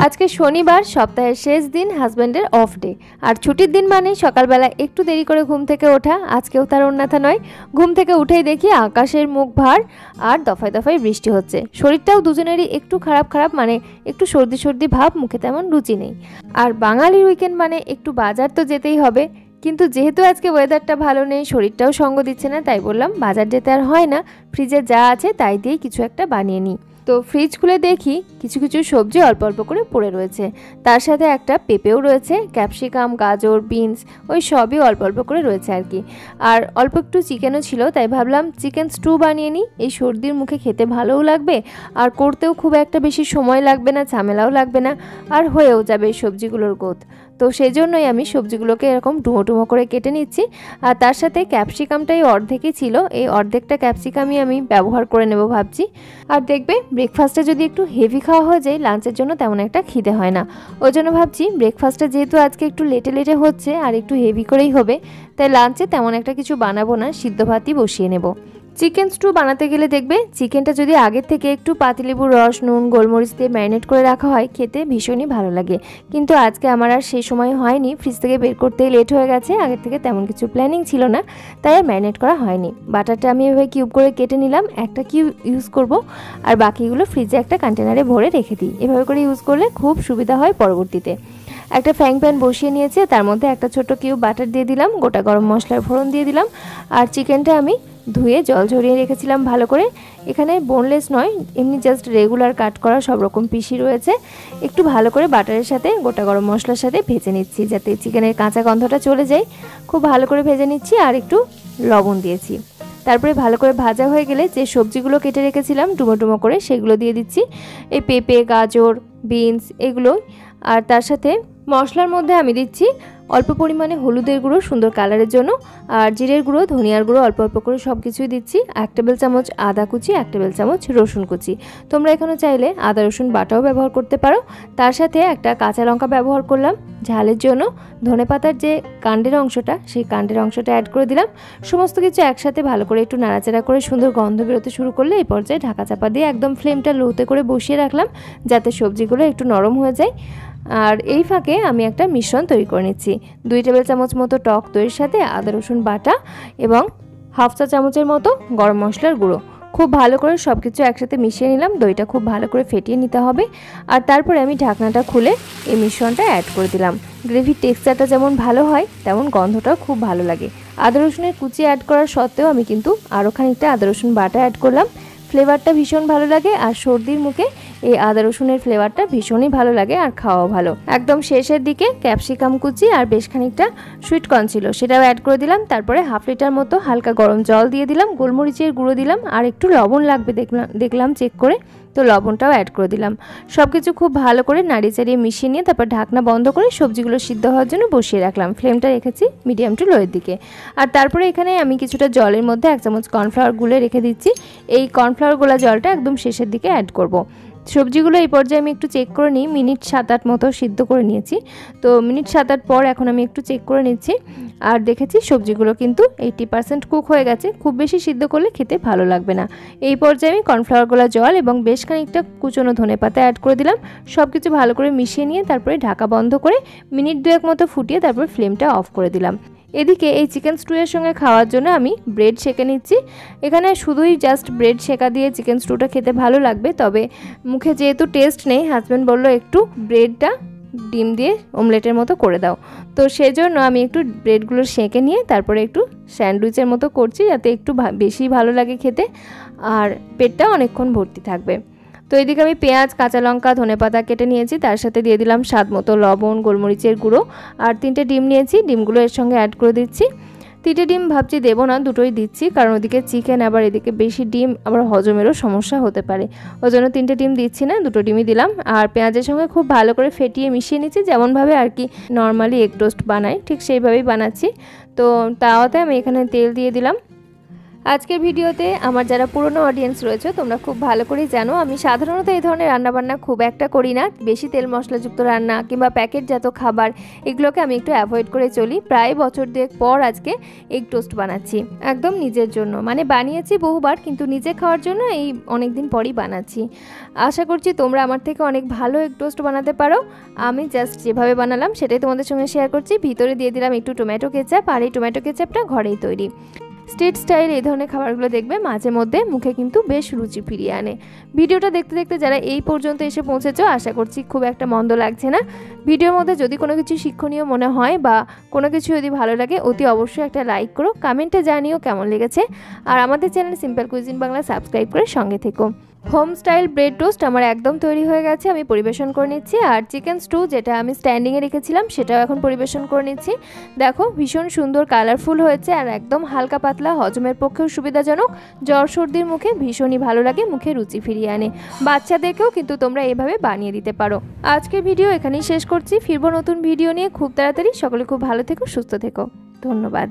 আজকে শনিবার, সপ্তাহের শেষ দিন, হাজব্যান্ডের অফ ডে। আর ছুটির দিন মানে সকালবেলা একটু দেরি করে ঘুম থেকে ওঠা। আজকেও তার অন্যথা নয়। ঘুম থেকে উঠেই দেখি আকাশের মুখ ভার আর দফায় দফায় বৃষ্টি হচ্ছে। শরীরটাও দুজনেরই একটু খারাপ খারাপ, মানে একটু সর্দি সর্দি ভাব, মুখে তেমন রুচি নেই। আর বাঙালির উইকেন্ড মানে একটু বাজার তো যেতেই হবে। কিন্তু যেহেতু আজকে ওয়েদারটা ভালো নেই, শরীরটাও সঙ্গ দিচ্ছে না, তাই বললাম বাজার যেতে আর হয় না, ফ্রিজে যা আছে তাই দিয়েই কিছু একটা বানিয়ে নিই। তো ফ্রিজ খুলে দেখি কিছু কিছু সবজি অল্প অল্প করে পড়ে রয়েছে। তার সাথে একটা পেঁপেও রয়েছে, ক্যাপসিকাম, গাজর, বিনস, ওই সবই অল্প অল্প করে রয়েছে আর কি। আর অল্প একটু চিকেনও ছিল, তাই ভাবলাম চিকেন স্টু বানিয়ে নিই। এই সর্দির মুখে খেতে ভালোও লাগবে, আর করতেও খুব একটা বেশি সময় লাগবে না, ঝামেলাও লাগবে না, আর হয়েও যাবে এই সবজিগুলোর গোত। তো সেই জন্যই আমি সবজিগুলোকে এরকম ডুমো ডুমো করে কেটে নিচ্ছি। আর তার সাথে ক্যাপসিকামটাই অর্ধেকই ছিল, এই অর্ধেকটা ক্যাপসিকামই আমি ব্যবহার করে নেব ভাবছি। আর দেখবে ব্রেকফাস্টে যদি একটু হেভি খাওয়া হয়ে যায়, লাঞ্চের জন্য তেমন একটা খিদে হয় না। ওই জন্য ভাবছি ব্রেকফাস্টটা যেহেতু আজকে একটু লেটে লেটে হচ্ছে আর একটু হেভি করেই হবে, তাই লাঞ্চে তেমন একটা কিছু বানাবো না, সিদ্ধ ভাতই বসিয়ে নেব। চিকেন স্টু বানাতে গেলে দেখবে চিকেনটা যদি আগের থেকে একটু পাতিলেবুর রস, নুন, গোলমরিচ দিয়ে ম্যারিনেট করে রাখা হয়, খেতে ভীষণই ভালো লাগে। কিন্তু আজকে আমার আর সেই সময় হয়নি, ফ্রিজ থেকে বের করতেই লেট হয়ে গেছে, আগের থেকে তেমন কিছু প্ল্যানিং ছিল না, তাই আর ম্যারিনেট করা হয়নি। বাটারটা আমি এভাবে কিউব করে কেটে নিলাম, একটা কিউব ইউজ করব, আর বাকিগুলো ফ্রিজে একটা কন্টেনারে ভরে রেখে দিই। এভাবে করে ইউজ করলে খুব সুবিধা হয় পরবর্তীতে। একটা ফ্রাইং প্যান বসিয়ে নিয়েছে, তার মধ্যে একটা ছোট কিউব বাটার দিয়ে দিলাম, গোটা গরম মশলার ফোড়ন দিয়ে দিলাম, আর চিকেনটা আমি ধুয়ে জল ঝরিয়ে রেখেছিলাম ভালো করে। এখানে বোনলেস নয়, এমনি জাস্ট রেগুলার কাট করা সব রকম পিসি রয়েছে। একটু ভালো করে বাটারের সাথে গোটা গরম মশলার সাথে ভেজে নিচ্ছি, যাতে চিকেনের কাঁচা গন্ধটা চলে যায়। খুব ভালো করে ভেজে নিচ্ছি, আর একটু লবণ দিয়েছি। তারপরে ভালো করে ভাজা হয়ে গেলে যে সবজিগুলো কেটে রেখেছিলাম ডুমো ডুমো করে, সেগুলো দিয়ে দিচ্ছি। এই পেঁপে, গাজর, বিনস এগুলোই। আর তার সাথে মশলার মধ্যে আমি দিচ্ছি অল্প পরিমাণে হলুদের গুঁড়ো সুন্দর কালারের জন্য, আর জিরের গুঁড়ো, ধনিয়ার গুঁড়ো অল্প অল্প করে সব কিছুই দিচ্ছি। 1 টেবিল চামচ আদা কুচি, 1 টেবিল চামচ রসুন কুচি। তোমরা এখানে চাইলে আদা রসুন বাটাও ব্যবহার করতে পারো। তার সাথে একটা কাঁচা লঙ্কা ব্যবহার করলাম ঝালের জন্য। ধনেপাতার যে কাণ্ডের অংশটা, সেই কাণ্ডের অংশটা অ্যাড করে দিলাম। সমস্ত কিছু একসাথে ভালো করে একটু নাড়াচাড়া করে সুন্দর গন্ধ বেরোতে শুরু করলে এই পর্যায়ে ঢাকা চাপা দিয়ে একদম ফ্লেমটা লোতে করে বসিয়ে রাখলাম, যাতে সবজিগুলো একটু নরম হয়ে যায়। আর এই ফাঁকে আমি একটা মিশ্রণ তৈরি করে নিচ্ছি। 2 টেবিল চামচ মতো টক দইয়ের সাথে আদা রসুন বাটা এবং 1/2 চা চামচের মতো গরম মশলার গুঁড়ো। খুব ভালো করে সব কিছু একসাথে মিশিয়ে নিলাম। দইটা খুব ভালো করে ফেটিয়ে নিতে হবে। আর তারপরে আমি ঢাকনাটা খুলে এই মিশ্রণটা অ্যাড করে দিলাম। গ্রেভির টেক্সচারটা যেমন ভালো হয়, তেমন গন্ধটাও খুব ভালো লাগে। আদা রসুনের কুচি অ্যাড করার সত্ত্বেও আমি কিন্তু আরও খানিকটা আদা রসুন বাটা অ্যাড করলাম। ফ্লেভারটা ভীষণ ভালো লাগে, আর সর্দির মুখে এই আদা রসুনের ফ্লেভারটা ভীষণই ভালো লাগে, আর খাওয়াও ভালো। একদম শেষের দিকে ক্যাপসিকাম কুচি আর বেশ খানিকটা সুইট কর্ন ছিল, সেটাও অ্যাড করে দিলাম। তারপরে 1/2 লিটার মতো হালকা গরম জল দিয়ে দিলাম, গোলমরিচের গুঁড়ো দিলাম, আর একটু লবণ লাগবে দেখলাম চেক করে, তো লবণটাও অ্যাড করে দিলাম। সব কিছু খুব ভালো করে নাড়িয়ে চাড়িয়ে মিশিয়ে নিয়ে তারপর ঢাকনা বন্ধ করে সবজিগুলো সিদ্ধ হওয়ার জন্য বসিয়ে রাখলাম। ফ্লেমটা রেখেছি মিডিয়াম টু লোয়ের দিকে। আর তারপরে এখানে আমি কিছুটা জলের মধ্যে 1 চামচ কর্নফ্লাওয়ার গুলে রেখে দিচ্ছি। এই কর্নফ্লাওয়ার গোলা জলটা একদম শেষের দিকে অ্যাড করব। সবজিগুলো এই পর্যায়ে আমি একটু চেক করে নিই, মিনিট 7-8 মতো সিদ্ধ করে নিয়েছি। তো মিনিট 7-8 পর এখন আমি একটু চেক করে নিচ্ছি, আর দেখেছি সবজিগুলো কিন্তু 80% কুক হয়ে গেছে। খুব বেশি সিদ্ধ করলে খেতে ভালো লাগবে না। এই পর্যায়ে আমি কর্নফ্লাওয়ার গোলা জল এবং বেশ খানিকটা কুচনো ধনেপাতা অ্যাড করে দিলাম। সব কিছু ভালো করে মিশিয়ে নিয়ে তারপরে ঢাকা বন্ধ করে মিনিট 2 মতো ফুটিয়ে তারপর ফ্লেমটা অফ করে দিলাম। এদিকে এই চিকেন স্টুয়ের সঙ্গে খাওয়ার জন্য আমি ব্রেড সেঁকে নিচ্ছি। এখানে শুধুই জাস্ট ব্রেড সেঁকা দিয়ে চিকেন স্টুটা খেতে ভালো লাগবে, তবে মুখে যেহেতু টেস্ট নেই, হাজব্যান্ড বলল একটু ব্রেডটা ডিম দিয়ে অমলেটের মতো করে দাও। তো সেজন্য আমি একটু ব্রেডগুলো সেঁকে নিয়ে তারপরে একটু স্যান্ডউইচের মতো করছি, যাতে একটু বেশি ভালো লাগে খেতে, আর পেটটা অনেকক্ষণ ভর্তি থাকবে। তো এদিকে আমি পেঁয়াজ, কাঁচা লঙ্কা, ধনেপাতা কেটে নিয়েছি, তার সাথে দিয়ে দিলাম স্বাদ মতো লবণ, গোলমরিচের গুঁড়ো, আর 3টে ডিম নিয়েছি। ডিমগুলো এর সঙ্গে অ্যাড করে দিচ্ছি। 3টে ডিম ভাবছি দেবো না, দুটোই দিচ্ছি, কারণ ওদিকে চিকেন, আবার এদিকে বেশি ডিম আবার হজমেরও সমস্যা হতে পারে। ওই জন্য 3টে ডিম দিচ্ছি না, 2টো ডিমই দিলাম। আর পেঁয়াজের সঙ্গে খুব ভালো করে ফেটিয়ে মিশিয়ে নিচ্ছি, যেমনভাবে আর কি নর্মালি এগ টোস্ট বানাই ঠিক সেইভাবেই বানাচ্ছি। তো তাওয়াতে আমি এখানে তেল দিয়ে দিলাম। আজকের ভিডিওতে আমার যারা পুরনো অডিয়েন্স রয়েছে তোমরা খুব ভালো করেই জানো আমি সাধারণত এই ধরনের রান্নাবান্না খুব একটা করি না। বেশি তেল মশলাযুক্ত রান্না কিংবা প্যাকেটজাত খাবার এগুলোকে আমি একটু অ্যাভয়েড করে চলি। প্রায় বছর দুয়েক পর আজকে এগ টোস্ট বানাচ্ছি, একদম নিজের জন্য। মানে বানিয়েছি বহুবার, কিন্তু নিজে খাওয়ার জন্য এই অনেক দিন পরই বানাচ্ছি। আশা করছি তোমরা আমার থেকে অনেক ভালো এগ টোস্ট বানাতে পারো। আমি জাস্ট যেভাবে বানালাম সেটাই তোমাদের সঙ্গে শেয়ার করছি। ভিতরে দিয়ে দিলাম একটু টমেটো কেচাপ, আর এই টমেটো কেচাপটা ঘরেই তৈরি। স্ট্রিট স্টাইল এই ধরনের খাবারগুলো দেখবে মাঝে মধ্যে মুখে কিন্তু বেশ রুচি ফিরিয়ে আনে। ভিডিওটা দেখতে দেখতে যারা এই পর্যন্ত এসে পৌঁছেছো আশা করছি খুব একটা মন্দ লাগছে না। ভিডিওর মধ্যে যদি কোনো কিছু শিক্ষণীয় মনে হয় বা কোনো কিছু যদি ভালো লাগে অতি অবশ্যই একটা লাইক করো, কমেন্টে জানিও কেমন লেগেছে। আর আমাদের channel simple cuisine Bangla subscribe করে সঙ্গে থেকো। হোম স্টাইল ব্রেড টোস্ট আমার একদম তৈরি হয়ে গেছে, আমি পরিবেশন করে নিচ্ছি। আর চিকেন স্টু যেটা আমি স্ট্যান্ডিংয়ে রেখেছিলাম সেটাও এখন পরিবেশন করে নিচ্ছি। দেখো ভীষণ সুন্দর কালারফুল হয়েছে আর একদম হালকা পাতলা, হজমের পক্ষেও সুবিধাজনক। জ্বর সর্দির মুখে ভীষণই ভালো লাগে, মুখে রুচি ফিরিয়ে আনে। বাচ্চাদেরকেও কিন্তু তোমরা এভাবে বানিয়ে দিতে পারো। আজকের ভিডিও এখানেই শেষ করছি, ফিরবো নতুন ভিডিও নিয়ে খুব তাড়াতাড়ি। সকলে খুব ভালো থেকো, সুস্থ থেকো, ধন্যবাদ।